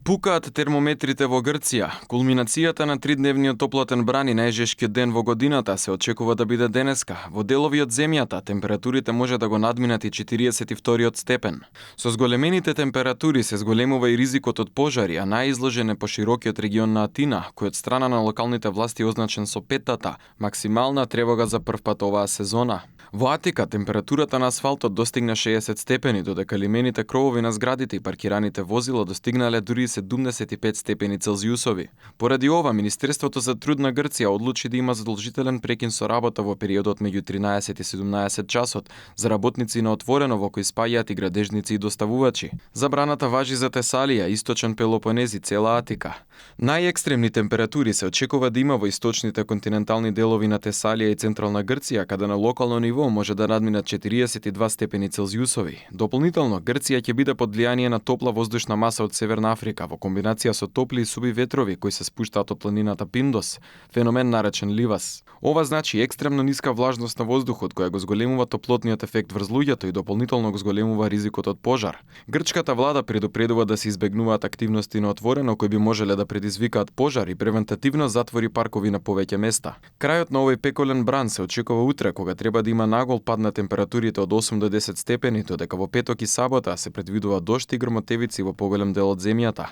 Пукаат термометрите во Грција. Кулминацијата на тридневниот топлотен бран и најжешкиот ден во годината се очекува да биде денеска. Во делови од земјата температурите може да го надминат и 42-тиот степен. Со зголемените температури се зголемува и ризикот од пожари, а најизложен е поширокиот регион на Атина, кој од страна на локалните власти е означен со 5-тата максимална тревога за првпат оваа сезона. Во Атика температурата на асфалтот достигна 60 степени, додека лимените кровови на зградите и паркираните возила достигнале дури 75 степени Целзиусови. Поради ова, Министерството за труд на Грција одлучи да има задолжителен прекин со работа во периодот меѓу 13 и 17 часот за работници на отворено во кои спаѓаат и градежници и доставувачи. Забраната важи за Тесалија, Источен Пелопонез и цела Атика. Најекстремни температури се очекува да има во источните континентални делови на Тесалија и централна Грција, каде на локално ниво може да надминат 42 степени Целзиусови. Дополнително, Грција ќе биде под влијание на топла воздушна маса од Северна Африка во комбинација со топли и суви ветрови кои се спуштаат од планината Пиндос, феномен наречен ливас. Ова значи екстремно ниска влажност на воздухот која го зголемува топлотниот ефект врз луѓето и дополнително го зголемува ризикот од пожар. Грчката влада предупредува да се избегнуваат активности на отворено кои би можеле да предизвикаат пожар и превентативно затвори паркови на повеќе места. Крајот на овој пеколен бран се очекува утре кога треба да има нагол пад на температурите од 8 до 10 степени, додека во петок и сабота се предвидува дожд и грмотевици во поголем дел од земјата.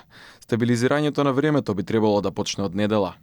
Стабилизирањето на времето би требало да почне од недела.